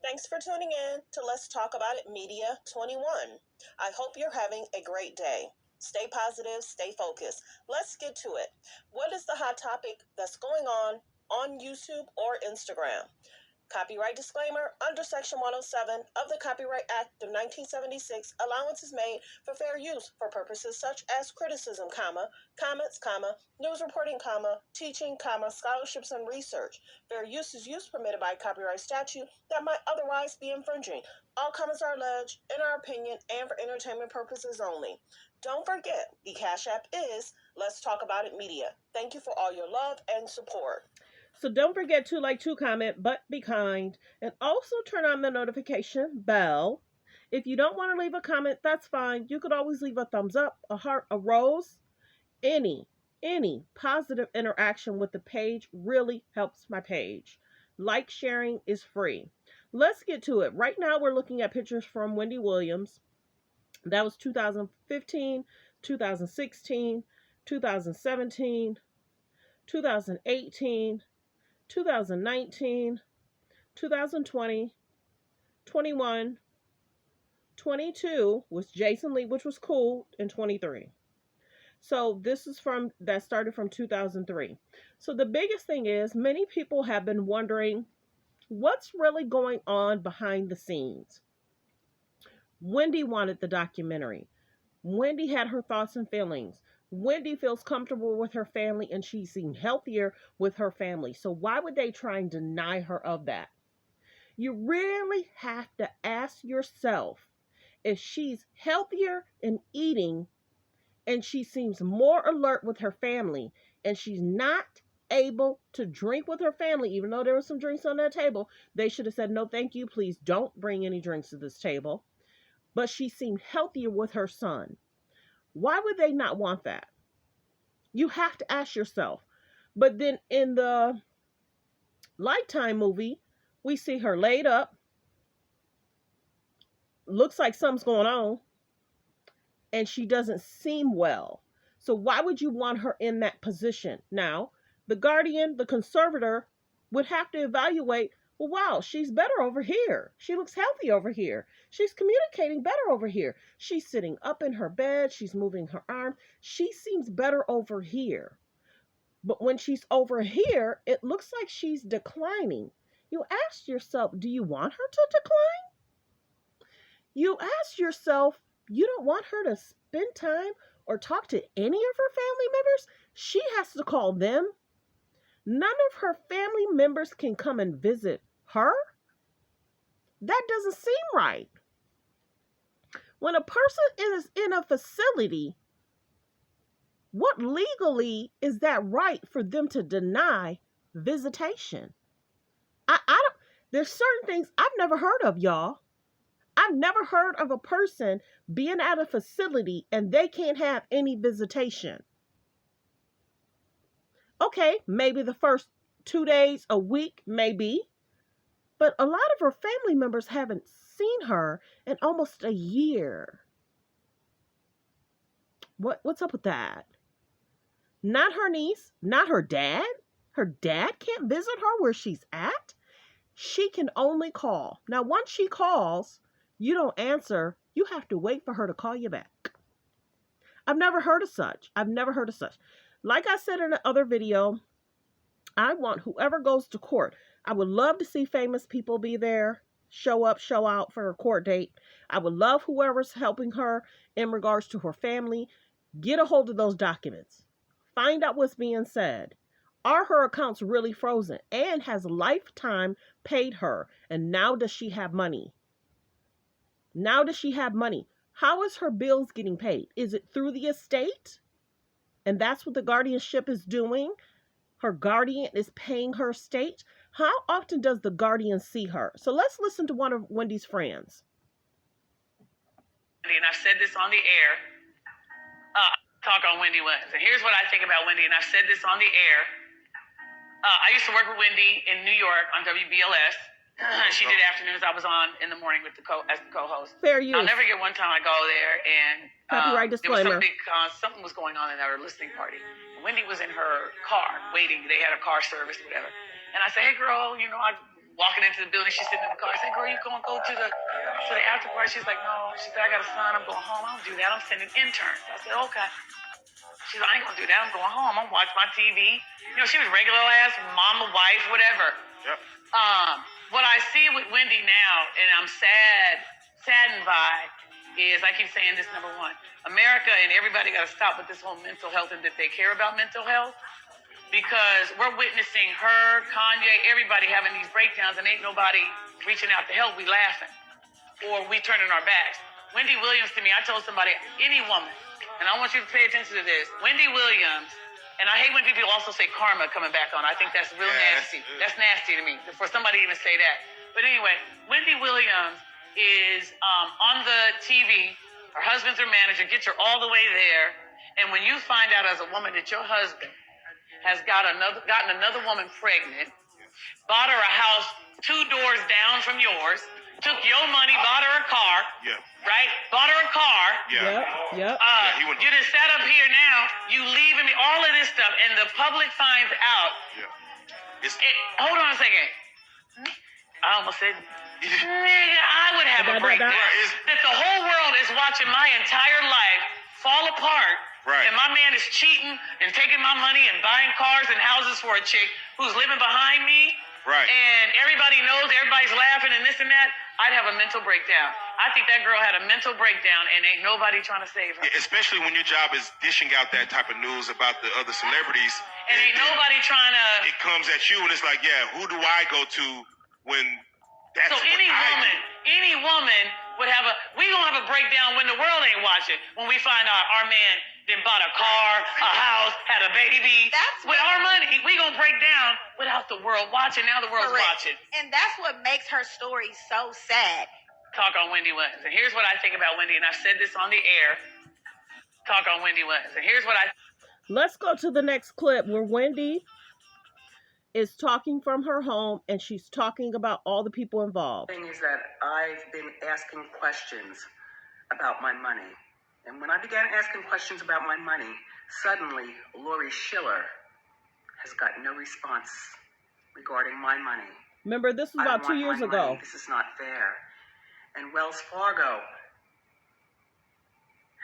Thanks for tuning in to Let's Talk About It Media 21. I hope you're having a great day. Stay positive, stay focused. Let's get to it. What is the hot topic that's going on YouTube or Instagram? Copyright disclaimer. Under Section 107 of the Copyright Act of 1976, allowance is made for fair use for purposes such as criticism, comments, news reporting, teaching, scholarships and research. Fair use is use permitted by copyright statute that might otherwise be infringing. All comments are alleged, in our opinion, and for entertainment purposes only. Don't forget, the Cash App is Let's Talk About It Media. Thank you for all your love and support. So don't forget to like, to comment, but be kind. And also turn on the notification bell. If you don't want to leave a comment, that's fine. You could always leave a thumbs up, a heart, a rose. Any positive interaction with the page really helps my page. Like sharing is free. Let's get to it. Right now we're looking at pictures from Wendy Williams. That was 2015, 2016, 2017, 2018, 2019, 2020, 21, 22 was Jason Lee, which was cool, and 23. So this is that started from 2003. So the biggest thing is many people have been wondering what's really going on behind the scenes. Wendy wanted the documentary. Wendy had her thoughts and feelings. Wendy feels comfortable with her family and she seemed healthier with her family. So why would they try and deny her of that? You really have to ask yourself if she's healthier in eating and she seems more alert with her family and she's not able to drink with her family, even though there were some drinks on that table. They should have said, no, thank you. Please don't bring any drinks to this table. But she seemed healthier with her son. Why would they not want that? You have to ask yourself. But then in the Lifetime movie, we see her laid up. Looks like something's going on. And she doesn't seem well. So why would you want her in that position? Now, the guardian, the conservator, would have to evaluate, well, wow, she's better over here. She looks healthy over here. She's communicating better over here. She's sitting up in her bed. She's moving her arm. She seems better over here. But when she's over here, it looks like she's declining. You ask yourself, do you want her to decline? You ask yourself, you don't want her to spend time or talk to any of her family members? She has to call them. None of her family members can come and visit her? That doesn't seem right. When a person is in a facility, what legally is that right for them to deny visitation? I don't, there's certain things I've never heard of, y'all. I've never heard of a person being at a facility and they can't have any visitation. Okay, maybe the first 2 days, a week, maybe. But a lot of her family members haven't seen her in almost a year. What's up with that? Not her niece, not her dad. Her dad can't visit her where she's at. She can only call. Now, once she calls, you don't answer. You have to wait for her to call you back. I've never heard of such. Like I said in the other video, I want whoever goes to court. I would love to see famous people be there, show up, show out for her court date. I would love whoever's helping her in regards to her family. Get a hold of those documents. Find out what's being said. Are her accounts really frozen? And has Lifetime paid her? And now does she have money? How is her bills getting paid? Is it through the estate? And that's what the guardianship is doing? Her guardian is paying her estate? How often does the guardian see her? So let's listen to one of Wendy's friends. And I've said this on the air. Talk on Wendy Williams. And here's what I think about Wendy, and I've said this on the air. I used to work with Wendy in New York on WBLS. She did afternoons. I was on in the morning with as the co-host. Fair use. I'll never get one time I go there and copyright disclaimer. Something was going on in our listening party. Wendy was in her car waiting. They had a car service or whatever. And I said, hey girl, I walking into the building. She's sitting in the car. I said, girl, you gonna go to the after party? She's like, no. She said, I got a son. I'm going home. I don't do that. I'm sending interns. I said, okay. She's like, I ain't gonna do that. I'm going home. I'm watching my TV. You know, she was regular ass mama, wife, whatever. Yep. What I see with Wendy now, and I'm saddened by, is I keep saying this, number one, America and everybody got to stop with this whole mental health and that they care about mental health, because we're witnessing her, Kanye, everybody having these breakdowns and ain't nobody reaching out to help. We laughing or we turning our backs. Wendy Williams, to me, I told somebody, any woman, and I want you to pay attention to this, Wendy Williams, and I hate when people also say karma coming back on. I think that's real nasty. That's nasty to me, for somebody to even say that. But anyway, Wendy Williams is on the TV. Her husband's her manager, gets her all the way there. And when you find out as a woman that your husband has gotten another woman pregnant, bought her a house 2 doors down from yours, took your money, bought her a car, right? Bought her a car. Yep. You just sat up here now, you leaving me, all of this stuff, and the public finds out. Hold on a second. I almost said, nigga, I would have a breakdown. That the whole world is watching my entire life fall apart. Right. And my man is cheating and taking my money and buying cars and houses for a chick who's living behind me. Right. And everybody knows, everybody's laughing and this and that. I'd have a mental breakdown. I think that girl had a mental breakdown and ain't nobody trying to save her. Yeah, especially when your job is dishing out that type of news about the other celebrities. And ain't nobody trying to... It comes at you and it's like, yeah, who do I go to when that's so what any woman would have we gonna have a breakdown when the world ain't watching. When we find out our man then bought a car, a house, had a baby. That's with our money, we gonna break down without the world watching. Now the world's watching. And that's what makes her story so sad. Talk on Wendy Williams. And here's what I think about Wendy, and I've said this on the air. Talk on Wendy Williams. And here's what I... Let's go to the next clip where Wendy is talking from her home and she's talking about all the people involved. The thing is that I've been asking questions about my money. And when I began asking questions about my money, suddenly Lori Schiller has got no response regarding my money. Remember, this was about 2 years ago. Money. This is not fair. And Wells Fargo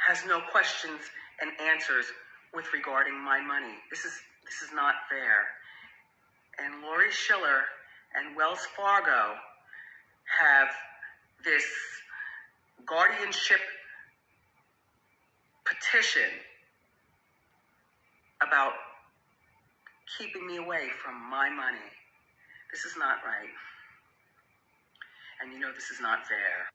has no questions and answers with regarding my money. This is not fair. And Lori Schiller and Wells Fargo have this guardianship petition about keeping me away from my money. This is not right. And you know this is not fair.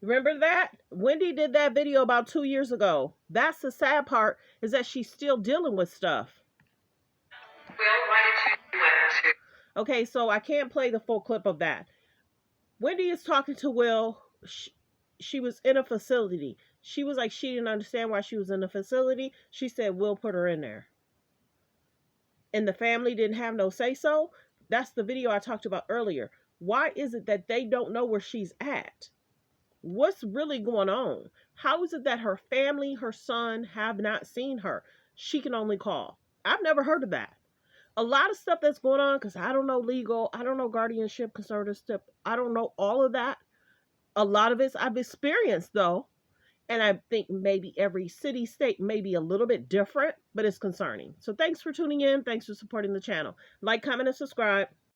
Remember that? Wendy did that video about 2 years ago. That's the sad part, is that she's still dealing with stuff. Well, why did you do it? Okay, so I can't play the full clip of that. Wendy is talking to Will. She was in a facility. She was like, she didn't understand why she was in the facility. She said, Will put her in there. And the family didn't have no say-so. That's the video I talked about earlier. Why is it that they don't know where she's at? What's really going on? How is it that her family, her son, have not seen her? She can only call. I've never heard of that. A lot of stuff that's going on, because I don't know legal, I don't know guardianship, conservatorship, I don't know all of that. A lot of it I've experienced, though. And I think maybe every city, state may be a little bit different, but it's concerning. So thanks for tuning in. Thanks for supporting the channel. Like, comment, and subscribe.